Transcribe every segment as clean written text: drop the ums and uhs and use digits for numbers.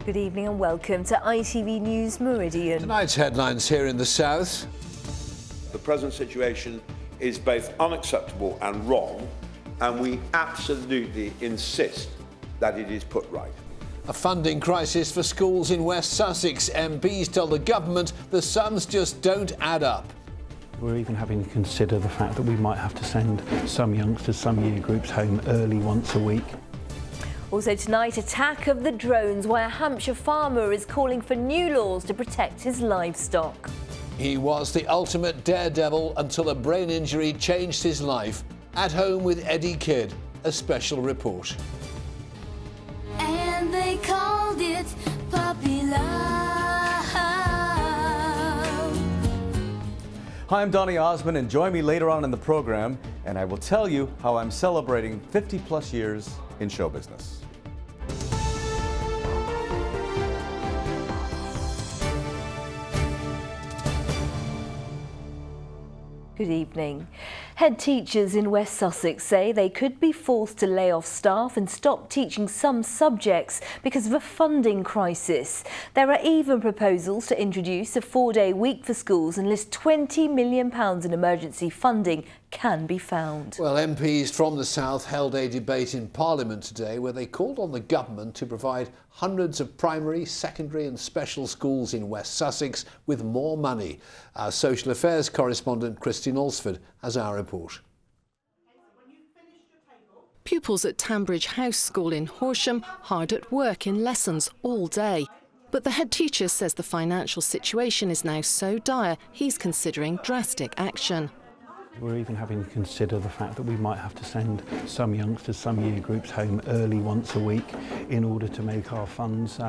Good evening and welcome to ITV News Meridian. Tonight's headlines here in the south. The present situation is both unacceptable and wrong, and we absolutely insist that it is put right. A funding crisis for schools in West Sussex. MPs tell the government the sums just don't add up. We're even having to consider the fact that we might have to send some youngsters, some year groups home early once a week. Also tonight, attack of the drones, why a Hampshire farmer is calling for new laws to protect his livestock. He was the ultimate daredevil until a brain injury changed his life. At Home with Eddie Kidd, a special report. And they called it puppy love. Hi, I'm Donny Osmond, and join me later on in the program, and I will tell you how I'm celebrating 50+ years in show business. Good evening. Head teachers in West Sussex say they could be forced to lay off staff and stop teaching some subjects because of a funding crisis. There are even proposals to introduce a 4-day week for schools unless £20 million in emergency funding can be found. Well, MPs from the south held a debate in Parliament today where they called on the government to provide hundreds of primary, secondary and special schools in West Sussex with more money. Our social affairs correspondent Christine Alsford has our report. Pupils at Tambridge House School in Horsham hard at work in lessons all day. But the head teacher says the financial situation is now so dire he's considering drastic action. We're even having to consider the fact that we might have to send some youngsters, some year groups home early once a week in order to make our funds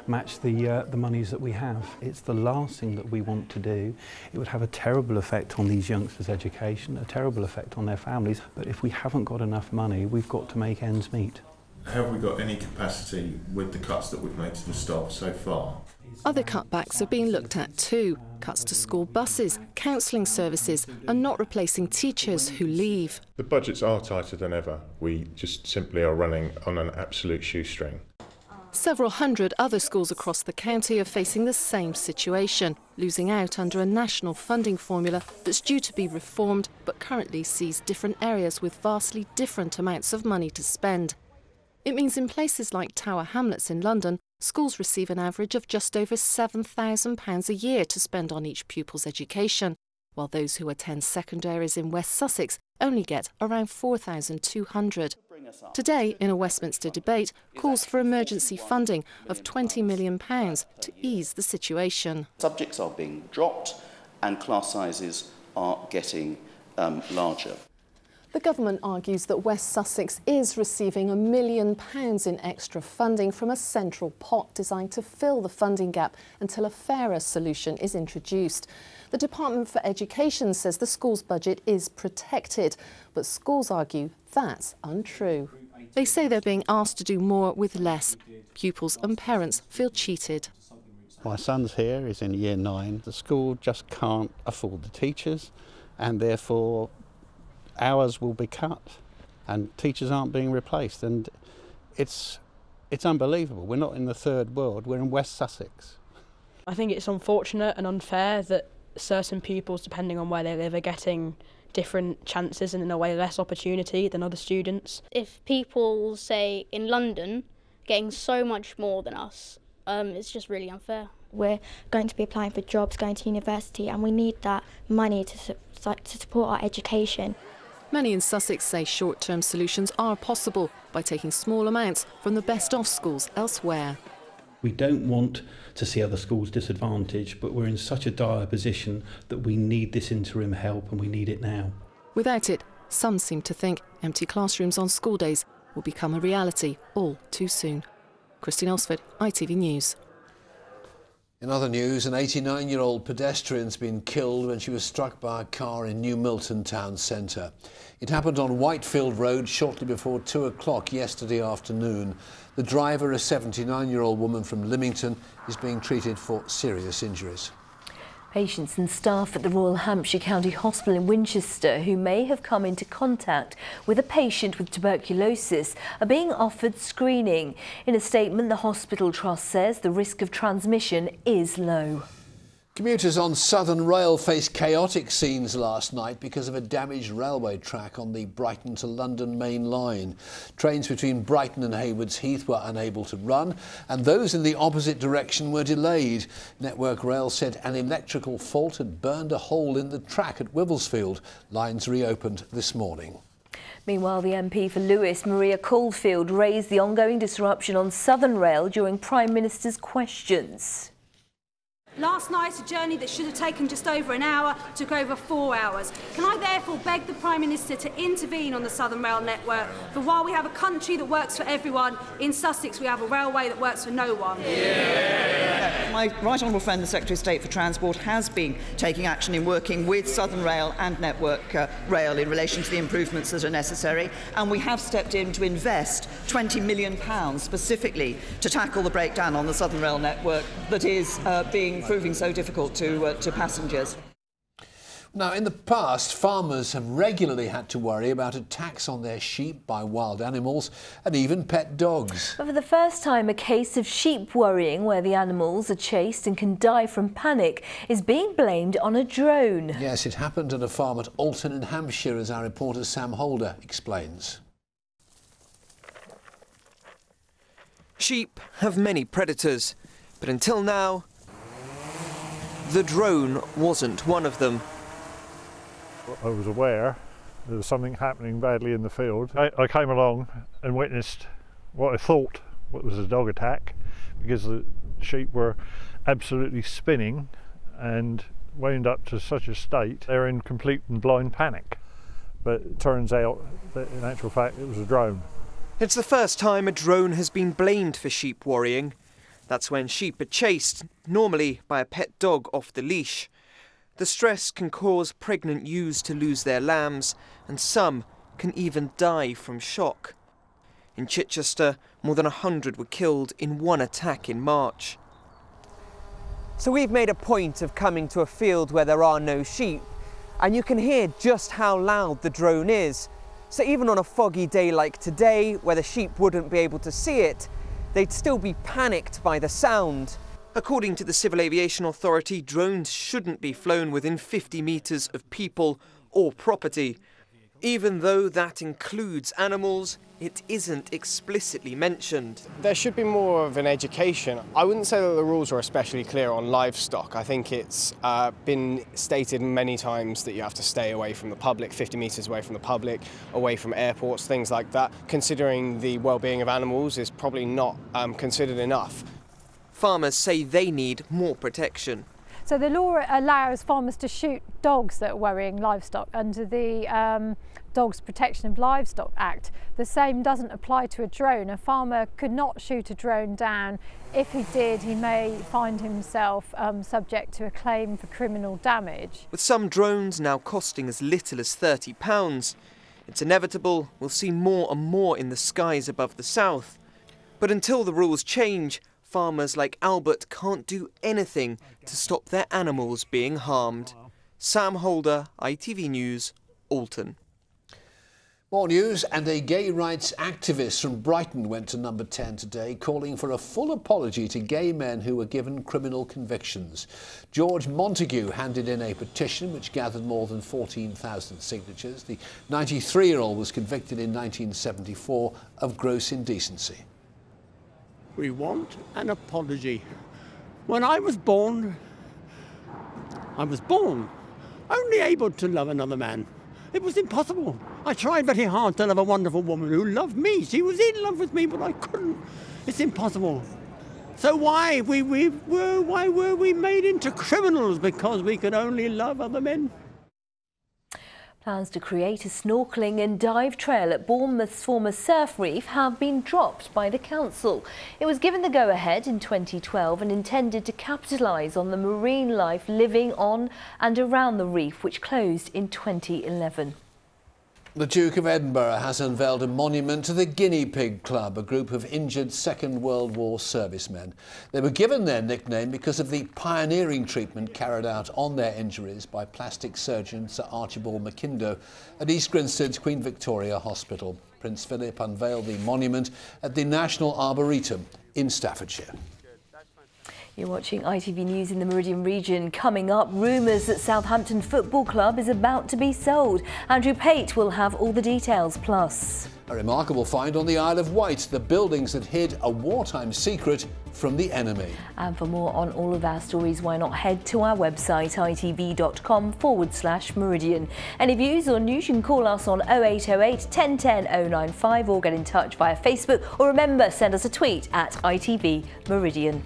match the monies that we have. It's the last thing that we want to do. It would have a terrible effect on these youngsters' education, a terrible effect on their families. But if we haven't got enough money, we've got to make ends meet. Have we got any capacity with the cuts that we've made to the staff so far? Other cutbacks are being looked at too. Cuts to school buses, counselling services and not replacing teachers who leave. The budgets are tighter than ever. We just simply are running on an absolute shoestring. Several hundred other schools across the county are facing the same situation, losing out under a national funding formula that's due to be reformed but currently sees different areas with vastly different amounts of money to spend. It means in places like Tower Hamlets in London, schools receive an average of just over £7,000 a year to spend on each pupil's education, while those who attend secondaries in West Sussex only get around £4,200. Today, in a Westminster debate, calls for emergency funding of £20 million to ease the situation. Subjects are being dropped and class sizes are getting larger. The government argues that West Sussex is receiving £1 million in extra funding from a central pot designed to fill the funding gap until a fairer solution is introduced. The Department for Education says the school's budget is protected, but schools argue that's untrue. They say they're being asked to do more with less. Pupils and parents feel cheated. My son's here, he's in year 9. The school just can't afford the teachers and therefore hours will be cut and teachers aren't being replaced, and it's unbelievable. We're not in the third world, we're in West Sussex. I think it's unfortunate and unfair that certain pupils, depending on where they live, are getting different chances and in a way less opportunity than other students. If people, say in London, getting so much more than us, it's just really unfair. We're going to be applying for jobs, going to university, and we need that money to support our education. Many in Sussex say short-term solutions are possible by taking small amounts from the best-off schools elsewhere. We don't want to see other schools disadvantaged, but we're in such a dire position that we need this interim help and we need it now. Without it, some seem to think empty classrooms on school days will become a reality all too soon. Christine Alsford, ITV News. In other news, an 89-year-old pedestrian's been killed when she was struck by a car in New Milton town centre. It happened on Whitefield Road shortly before 2 o'clock yesterday afternoon. The driver, a 79-year-old woman from Lymington, is being treated for serious injuries. Patients and staff at the Royal Hampshire County Hospital in Winchester who may have come into contact with a patient with tuberculosis are being offered screening. In a statement, the hospital trust says the risk of transmission is low. Commuters on Southern Rail faced chaotic scenes last night because of a damaged railway track on the Brighton to London main line. Trains between Brighton and Haywards Heath were unable to run, and those in the opposite direction were delayed. Network Rail said an electrical fault had burned a hole in the track at Wivelsfield. Lines reopened this morning. Meanwhile, the MP for Lewis, Maria Caulfield, raised the ongoing disruption on Southern Rail during Prime Minister's questions. Last night, a journey that should have taken just over an hour took over 4 hours. Can I therefore beg the Prime Minister to intervene on the Southern Rail network? For while we have a country that works for everyone, in Sussex we have a railway that works for no one. My right honourable friend, the Secretary of State for Transport, has been taking action in working with Southern Rail and Network Rail in relation to the improvements that are necessary, and we have stepped in to invest £20 million specifically to tackle the breakdown on the Southern Rail network that is proving so difficult to passengers. Now, in the past, farmers have regularly had to worry about attacks on their sheep by wild animals and even pet dogs. But for the first time, a case of sheep worrying where the animals are chased and can die from panic is being blamed on a drone. Yes, it happened at a farm at Alton in Hampshire, as our reporter Sam Holder explains. Sheep have many predators, but until now, the drone wasn't one of them. I was aware there was something happening badly in the field. I came along and witnessed what I thought was a dog attack, because the sheep were absolutely spinning and wound up to such a state they're in complete and blind panic. But it turns out that in actual fact it was a drone. It's the first time a drone has been blamed for sheep worrying. That's when sheep are chased, normally by a pet dog off the leash. The stress can cause pregnant ewes to lose their lambs, and some can even die from shock. In Chichester, more than 100 were killed in one attack in March. So we've made a point of coming to a field where there are no sheep, and you can hear just how loud the drone is. So even on a foggy day like today, where the sheep wouldn't be able to see it, they'd still be panicked by the sound. According to the Civil Aviation Authority, drones shouldn't be flown within 50 metres of people or property. Even though that includes animals, it isn't explicitly mentioned. There should be more of an education. I wouldn't say that the rules are especially clear on livestock. I think it's been stated many times that you have to stay away from the public, 50 metres away from the public, away from airports, things like that. Considering the well-being of animals is probably not considered enough. Farmers say they need more protection. So the law allows farmers to shoot dogs that are worrying livestock under the Dogs Protection of Livestock Act. The same doesn't apply to a drone. A farmer could not shoot a drone down. If he did, he may find himself subject to a claim for criminal damage. With some drones now costing as little as £30, it's inevitable we'll see more and more in the skies above the south. But until the rules change, farmers like Albert can't do anything to stop their animals being harmed. Sam Holder, ITV News, Alton. More news, and a gay rights activist from Brighton went to Number 10 today, calling for a full apology to gay men who were given criminal convictions. George Montague handed in a petition which gathered more than 14,000 signatures. The 93-year-old was convicted in 1974 of gross indecency. We want an apology. When I was born only able to love another man. It was impossible. I tried very hard to love a wonderful woman who loved me. She was in love with me, but I couldn't. It's impossible. So why were we made into criminals? Because we could only love other men? Plans to create a snorkelling and dive trail at Bournemouth's former surf reef have been dropped by the council. It was given the go-ahead in 2012 and intended to capitalise on the marine life living on and around the reef, which closed in 2011. The Duke of Edinburgh has unveiled a monument to the Guinea Pig Club, a group of injured Second World War servicemen. They were given their nickname because of the pioneering treatment carried out on their injuries by plastic surgeon Sir Archibald Mackindo at East Grinstead's Queen Victoria Hospital. Prince Philip unveiled the monument at the National Arboretum in Staffordshire. You're watching ITV News in the Meridian region. Coming up, rumours that Southampton Football Club is about to be sold. Andrew Pate will have all the details, plus a remarkable find on the Isle of Wight, the buildings that hid a wartime secret from the enemy. And for more on all of our stories, why not head to our website itv.com/Meridian. Any views or news, you can call us on 0808 1010 095 or get in touch via Facebook, or remember, send us a tweet at ITV Meridian.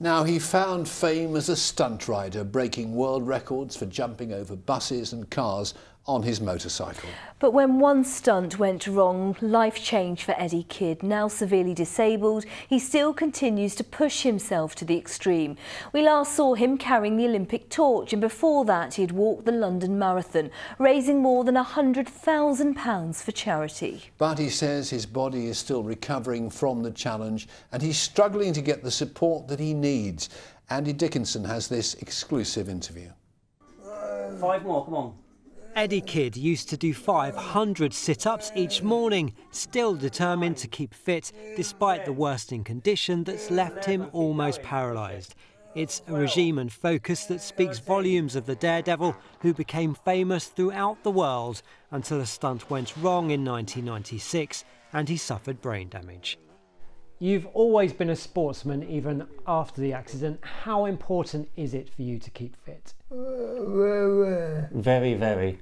Now, he found fame as a stunt rider, breaking world records for jumping over buses and cars on his motorcycle. But when one stunt went wrong, life changed for Eddie Kidd. Now severely disabled, he still continues to push himself to the extreme. We last saw him carrying the Olympic torch, and before that he had walked the London Marathon, raising more than £100,000 for charity. But he says his body is still recovering from the challenge and he's struggling to get the support that he needs. Andy Dickinson has this exclusive interview. 5 more, come on. Eddie Kidd used to do 500 sit-ups each morning, still determined to keep fit despite the worsening condition that's left him almost paralysed. It's a regime and focus that speaks volumes of the daredevil who became famous throughout the world until a stunt went wrong in 1996 and he suffered brain damage. You've always been a sportsman even after the accident. How important is it for you to keep fit? Very, very.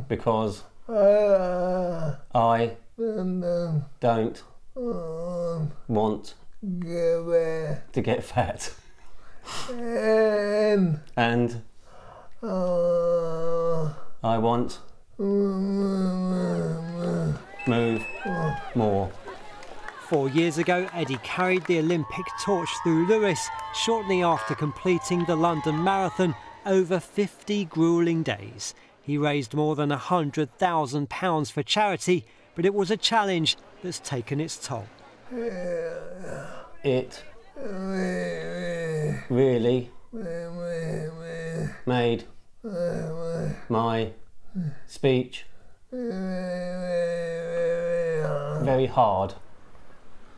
Because I don't want to get fat. And I want move more. 4 years ago, Eddie carried the Olympic torch through Lewes shortly after completing the London Marathon over 50 gruelling days. He raised more than £100,000 for charity, but it was a challenge that's taken its toll. It really made my speech very hard.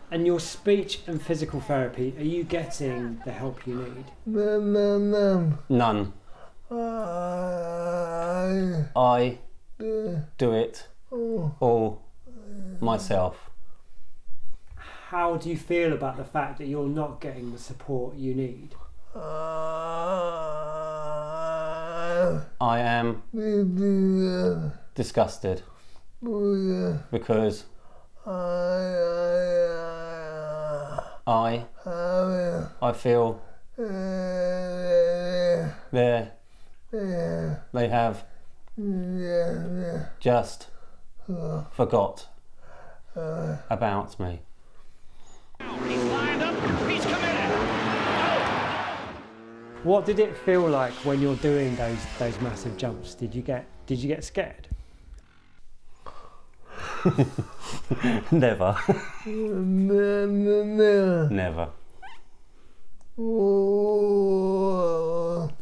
And your speech and physical therapy, are you getting the help you need? None. I do it all myself. How do you feel about the fact that you're not getting the support you need? I am disgusted because I feel they have just forgot about me. What did it feel like when you're doing those massive jumps? Did you get scared? Never. Never.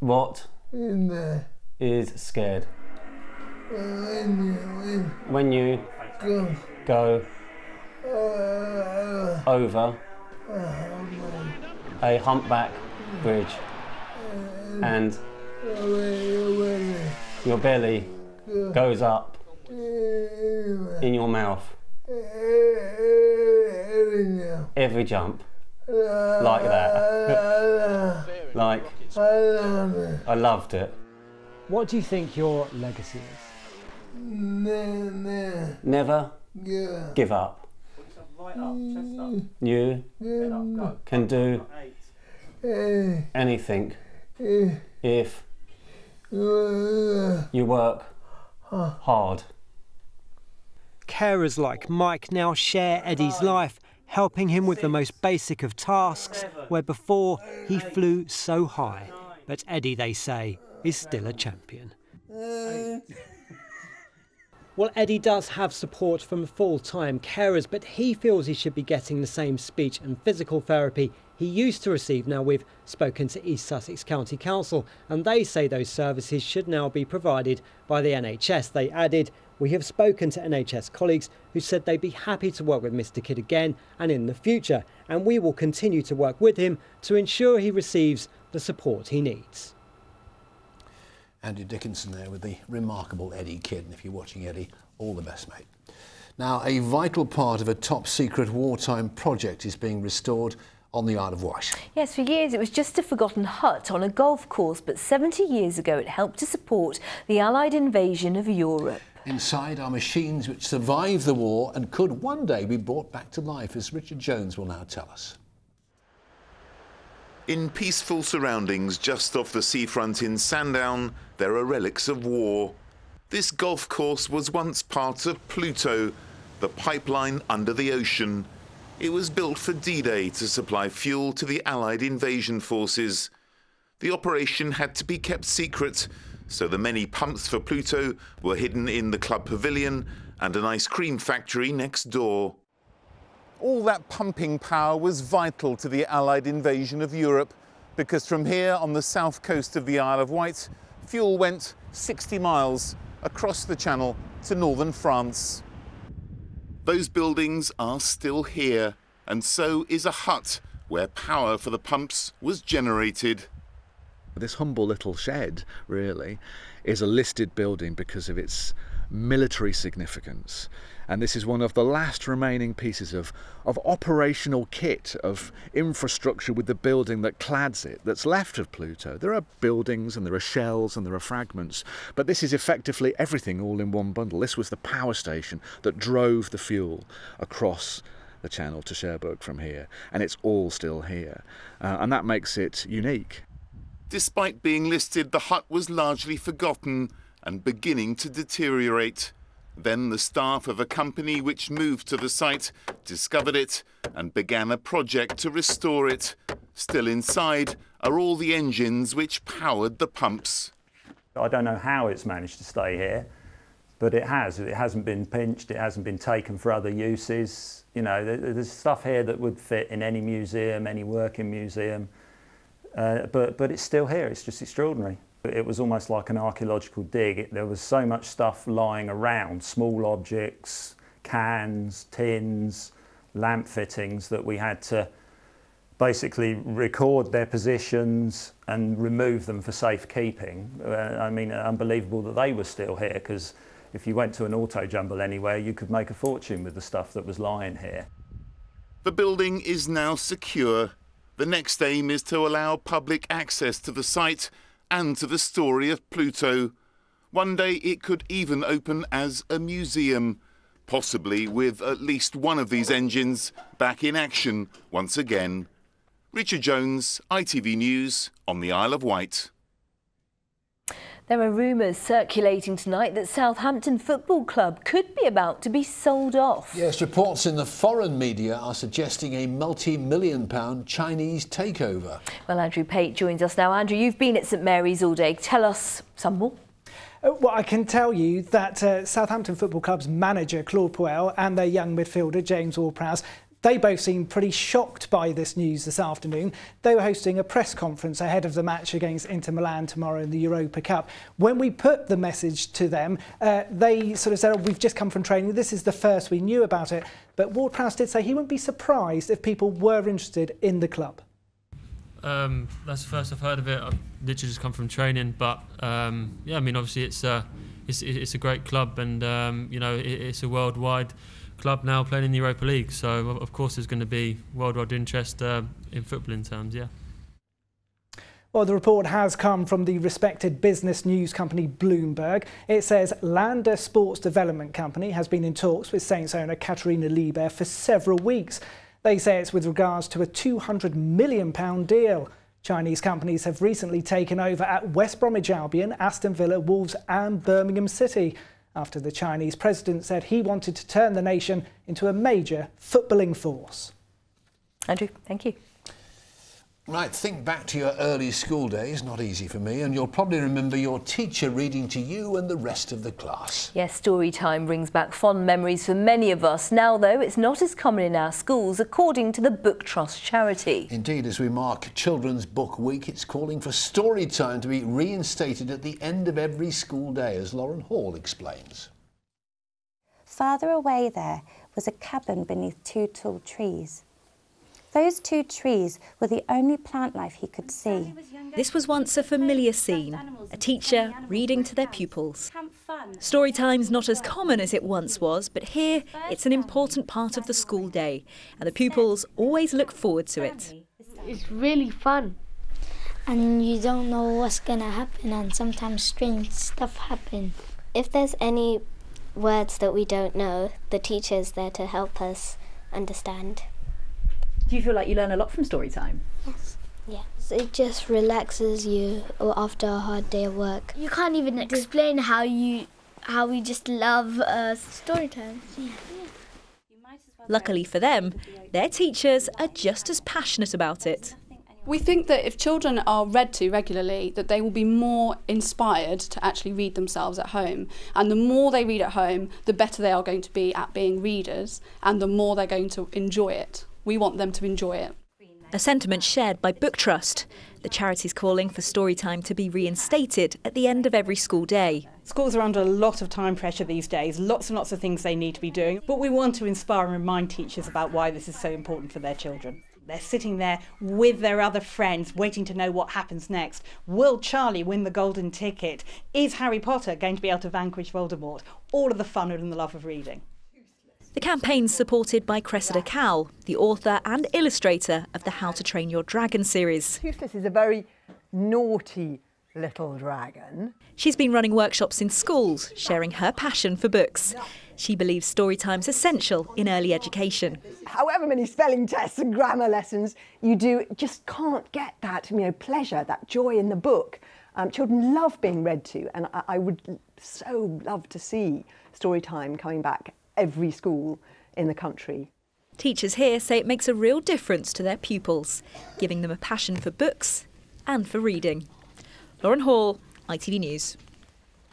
What is scared? When you go over a humpback bridge and your belly goes up in your mouth. Every jump. Like that. Like, I loved it. What do you think your legacy is? Never give up. You can do anything if you work hard. Carers like Mike now share Eddie's life, helping him with the most basic of tasks, where before he flew so high. But Eddie, they say, is still a champion. Well, Eddie does have support from full-time carers, but he feels he should be getting the same speech and physical therapy he used to receive. Now, we've spoken to East Sussex County Council, and they say those services should now be provided by the NHS. They added, we have spoken to NHS colleagues who said they'd be happy to work with Mr. Kidd again and in the future, and we will continue to work with him to ensure he receives the support he needs. Andy Dickinson there with the remarkable Eddie Kidd. And if you're watching, Eddie, all the best, mate. Now, a vital part of a top-secret wartime project is being restored on the Isle of Wight. Yes, for years it was just a forgotten hut on a golf course, but 70 years ago it helped to support the Allied invasion of Europe. Inside are machines which survived the war and could one day be brought back to life, as Richard Jones will now tell us. In peaceful surroundings just off the seafront in Sandown, there are relics of war. This golf course was once part of Pluto, the pipeline under the ocean. It was built for D-Day to supply fuel to the Allied invasion forces. The operation had to be kept secret, so the many pumps for Pluto were hidden in the club pavilion and an ice cream factory next door. All that pumping power was vital to the Allied invasion of Europe, because from here on the south coast of the Isle of Wight, fuel went 60 miles across the channel to northern France. Those buildings are still here, and so is a hut where power for the pumps was generated. This humble little shed, really, is a listed building because of its military significance. And this is one of the last remaining pieces of operational kit, of infrastructure with the building that clads it, that's left of Pluto. There are buildings and there are shells and there are fragments, but this is effectively everything all in one bundle. This was the power station that drove the fuel across the channel to Cherbourg from here, and it's all still here. And that makes it unique. Despite being listed, the hut was largely forgotten and beginning to deteriorate. Then the staff of a company which moved to the site discovered it and began a project to restore it. Still inside are all the engines which powered the pumps. I don't know how it's managed to stay here, but it has. It hasn't been pinched, it hasn't been taken for other uses. You know, there's stuff here that would fit in any museum, any working museum, but it's still here. It's just extraordinary. It was almost like an archaeological dig. There was so much stuff lying around, small objects, cans, tins, lamp fittings, that we had to basically record their positions and remove them for safekeeping. I mean, unbelievable that they were still here, because if you went to an auto jumble anywhere, you could make a fortune with the stuff that was lying here. The building is now secure. The next aim is to allow public access to the site and to the story of Pluto. One day it could even open as a museum, possibly with at least one of these engines back in action once again. Richard Jones, ITV News, on the Isle of Wight. There are rumours circulating tonight that Southampton Football Club could be about to be sold off. Yes, reports in the foreign media are suggesting a multi-million-pound Chinese takeover. Well, Andrew Pate joins us now. Andrew, you've been at St Mary's all day. Tell us some more. Well, I can tell you that Southampton Football Club's manager, Claude Puel, and their young midfielder, James Ward-Prowse, they both seemed pretty shocked by this news this afternoon. They were hosting a press conference ahead of the match against Inter Milan tomorrow in the Europa Cup. When we put the message to them, they sort of said, oh, we've just come from training, this is the first we knew about it. But Ward-Prowse did say he wouldn't be surprised if people were interested in the club. That's the first I've heard of it. I've literally just come from training, but yeah, I mean, obviously it's a great club, and you know, it's a worldwide club now playing in the Europa League, so of course there's going to be worldwide interest in footballing terms, yeah. Well, the report has come from the respected business news company Bloomberg. It says Lander Sports Development Company has been in talks with Saints owner Katerina Lieber for several weeks. They say it's with regards to a £200 million deal. Chinese companies have recently taken over at West Bromwich Albion, Aston Villa, Wolves and Birmingham City. after the Chinese president said he wanted to turn the nation into a major footballing force. Andrew, thank you. Right, think back to your early school days, not easy for me, and you'll probably remember your teacher reading to you and the rest of the class. Yes, story time brings back fond memories for many of us. Now, though, it's not as common in our schools, according to the Book Trust charity. Indeed, as we mark Children's Book Week, it's calling for story time to be reinstated at the end of every school day, as Lauren Hall explains. Farther away there was a cabin beneath 2 tall trees. Those 2 trees were the only plant life he could see. This was once a familiar scene, a teacher reading to their pupils. Storytime's not as common as it once was, but here it's an important part of the school day, and the pupils always look forward to it. It's really fun. And you don't know what's going to happen, and sometimes strange stuff happens. If there's any words that we don't know, the teacher is there to help us understand. Do you feel like you learn a lot from story time? Yes. Yes, it just relaxes you after a hard day of work. You can't even explain how we just love story time. Yeah. Luckily for them, their teachers are just as passionate about it. We think that if children are read to regularly, that they will be more inspired to actually read themselves at home. And the more they read at home, the better they are going to be at being readers, and the more they're going to enjoy it. We want them to enjoy it. A sentiment shared by Book Trust. The charity's calling for Storytime to be reinstated at the end of every school day. Schools are under a lot of time pressure these days, lots and lots of things they need to be doing, but we want to inspire and remind teachers about why this is so important for their children. They're sitting there with their other friends waiting to know what happens next. Will Charlie win the golden ticket? Is Harry Potter going to be able to vanquish Voldemort? All of the fun and the love of reading. The campaign's supported by Cressida Cowell, the author and illustrator of the How to Train Your Dragon series. Toothless is a very naughty little dragon. She's been running workshops in schools, sharing her passion for books. She believes storytime's essential in early education. However many spelling tests and grammar lessons you do, just can't get that pleasure, that joy in the book. Children love being read to, and I would so love to see storytime coming back every school in the country. Teachers here say it makes a real difference to their pupils, giving them a passion for books and for reading. Lauren Hall, ITV News.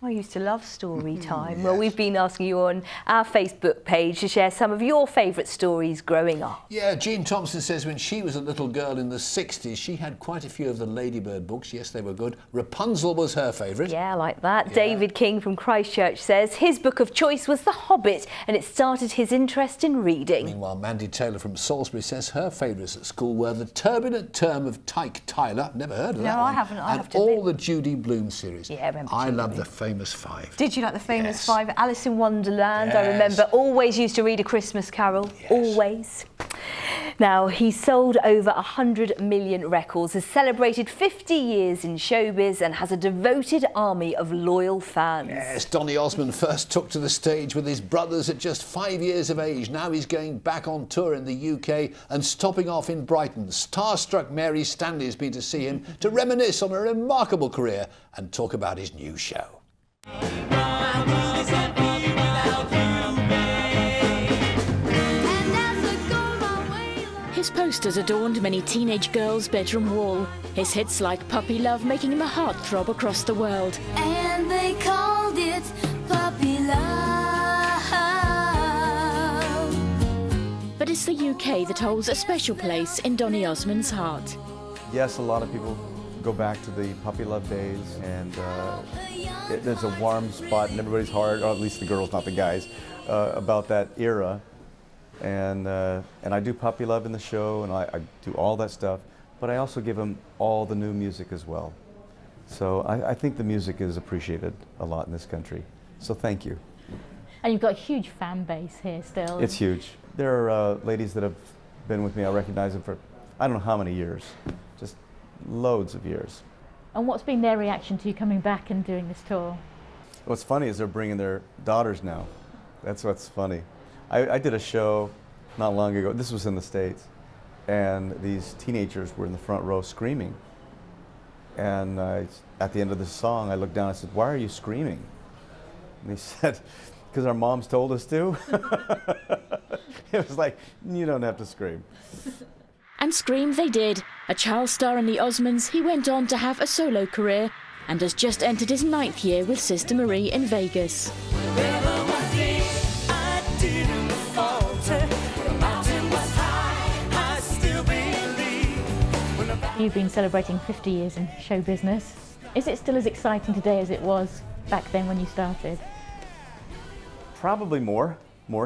I used to love story time. Well, we've been asking you on our Facebook page to share some of your favourite stories growing up. Yeah, Jean Thompson says when she was a little girl in the 60s, she had quite a few of the Ladybird books. Yes, they were good. Rapunzel was her favourite. Yeah, I like that. Yeah. David King from Christchurch says his book of choice was The Hobbit, and it started his interest in reading. Meanwhile, Mandy Taylor from Salisbury says her favourites at school were The Turbulent Term of Tyke Tyler. Never heard of that one. I haven't. I have to all admit. the Judy Blume series. Yeah, I remember I Judy love Blume. the famous five. Did you like the famous Yes. five? Alice in Wonderland, Yes. I remember. Always used to read A Christmas Carol. Yes. Always. Now, he's sold over 100 million records, has celebrated 50 years in showbiz and has a devoted army of loyal fans. Yes, Donny Osmond first took to the stage with his brothers at just 5 years of age. Now he's going back on tour in the UK and stopping off in Brighton. Starstruck Mary Stanley has been to see him to reminisce on a remarkable career and talk about his new show. His posters adorned many teenage girls' bedroom wall. His hits like Puppy Love making him a heartthrob across the world. And they called it Puppy Love. But it's the UK that holds a special place in Donny Osmond's heart. Yes, a lot of people go back to the Puppy Love days, and there's a warm spot in everybody's heart, or at least the girls, not the guys, about that era. And I do Puppy Love in the show, and I do all that stuff, but I also give them all the new music as well. So I think the music is appreciated a lot in this country. So thank you. And you've got a huge fan base here still. It's huge. There are ladies that have been with me. I recognize them for I don't know how many years, just loads of years. And what's been their reaction to you coming back and doing this tour? What's funny is they're bringing their daughters now. That's what's funny. I did a show not long ago, this was in the States, and these teenagers were in the front row screaming. And at the end of the song, I looked down and I said, "Why are you screaming?" And he said, because our moms told us to. It was like, you don't have to scream. And scream they did. A child star in the Osmonds, he went on to have a solo career and has just entered his 9th year with Sister Marie in Vegas. You've been celebrating 50 years in show business. Is it still as exciting today as it was back then when you started? Probably more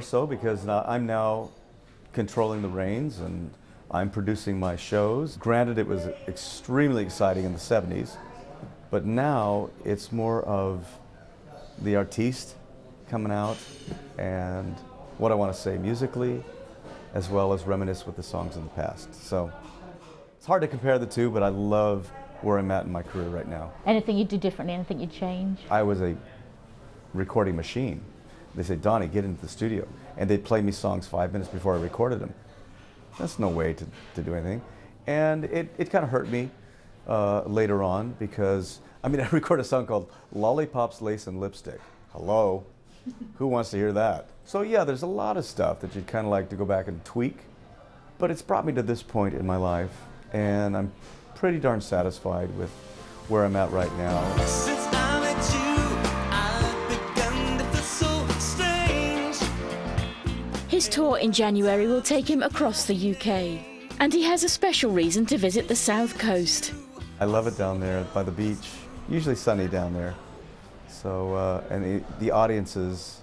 so, because I'm now controlling the reins and I'm producing my shows. Granted, it was extremely exciting in the 70s, but now it's more of the artiste coming out and what I want to say musically, as well as reminisce with the songs in the past. So it's hard to compare the two, but I love where I'm at in my career right now. Anything you'd do differently, anything you'd change? I was a recording machine. They say, Donnie, get into the studio. And they'd play me songs 5 minutes before I recorded them. That's no way to do anything. And it kind of hurt me later on, because, I mean, I recorded a song called Lollipops, Lace, and Lipstick. Hello? Who wants to hear that? So yeah, there's a lot of stuff that you'd kind of like to go back and tweak. But it's brought me to this point in my life, and I'm pretty darn satisfied with where I'm at right now. Since I met you, I've begun to feel so strange. His tour in January will take him across the UK, and he has a special reason to visit the South Coast. I love it down there by the beach, usually sunny down there. So, and the audiences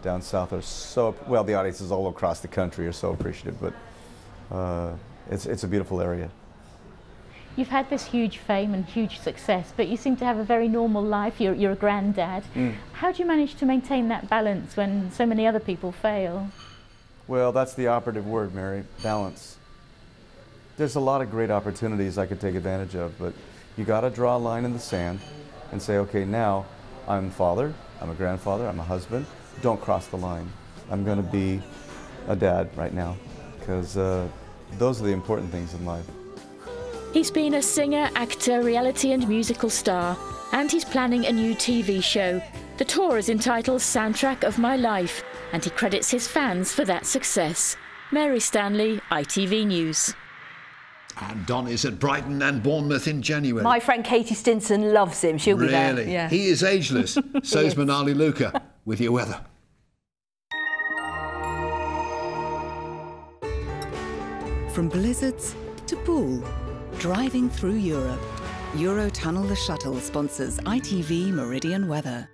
down south are so, well, the audiences all across the country are so appreciative, but it's a beautiful area. You've had this huge fame and huge success, but you seem to have a very normal life. You're a granddad. How do you manage to maintain that balance when so many other people fail? Well, that's the operative word, Mary, balance. There's a lot of great opportunities I could take advantage of, but you got to draw a line in the sand and say, okay, now I'm a father, I'm a grandfather, I'm a husband. Don't cross the line. I'm going to be a dad right now, because those are the important things in life. He's been a singer, actor, reality and musical star, and he's planning a new TV show. The tour is entitled Soundtrack of My Life, and he credits his fans for that success. Mary Stanley, ITV News. And Don is at Brighton and Bournemouth in January. My friend Katie Stinson loves him. She'll be there. Really? Yeah. He is ageless. So's Manali Luca with your weather. From blizzards to pool, driving through Europe. Eurotunnel the Shuttle sponsors ITV Meridian weather.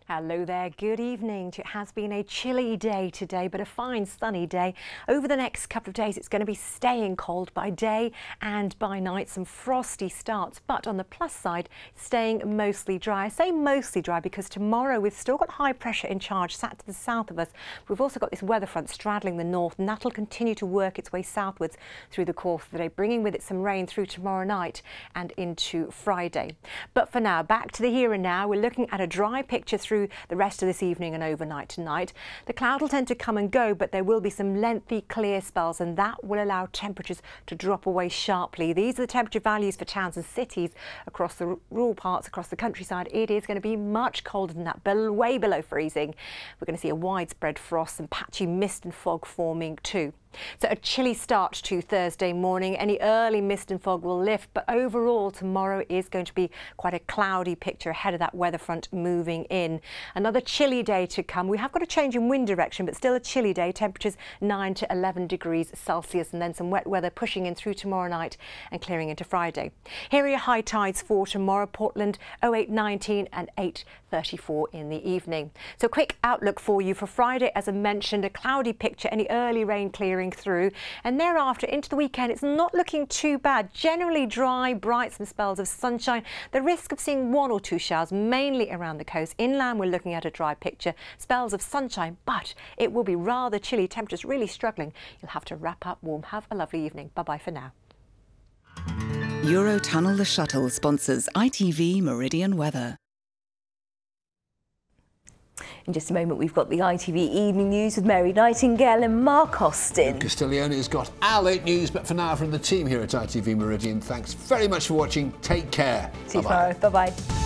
Hello there, good evening. It has been a chilly day today, but a fine sunny day. Over the next couple of days, it's going to be staying cold by day and by night. Some frosty starts, but on the plus side, staying mostly dry. I say mostly dry because tomorrow we've still got high pressure in charge sat to the south of us. We've also got this weather front straddling the north, and that'll continue to work its way southwards through the course of the day, bringing with it some rain through tomorrow night and into Friday. But for now, back to the here and now. We're looking at a dry picture through the rest of this evening and overnight tonight. The cloud will tend to come and go, but there will be some lengthy clear spells, and that will allow temperatures to drop away sharply. These are the temperature values for towns and cities across the rural parts, across the countryside. It is going to be much colder than that, way below freezing. We're going to see a widespread frost and patchy mist and fog forming too. So a chilly start to Thursday morning. Any early mist and fog will lift, but overall tomorrow is going to be quite a cloudy picture ahead of that weather front moving in. Another chilly day to come. We have got a change in wind direction, but still a chilly day. Temperatures 9 to 11 degrees Celsius, and then some wet weather pushing in through tomorrow night and clearing into Friday. Here are your high tides for tomorrow. Portland 08:19 and 8:34 in the evening. So quick outlook for you for Friday. As I mentioned, a cloudy picture, any early rain clearing through, and thereafter into the weekend it's not looking too bad. Generally dry, bright, some spells of sunshine. The risk of seeing 1 or 2 showers mainly around the coast. Inland we're looking at a dry picture, spells of sunshine, but it will be rather chilly. Temperatures really struggling. You'll have to wrap up warm. Have a lovely evening. Bye bye for now. Eurotunnel the Shuttle sponsors ITV Meridian weather. In just a moment, we've got the ITV Evening News with Mary Nightingale and Mark Austin. Castiglione has got our late news, but for now, from the team here at ITV Meridian, thanks very much for watching. Take care. See you tomorrow. Bye-bye.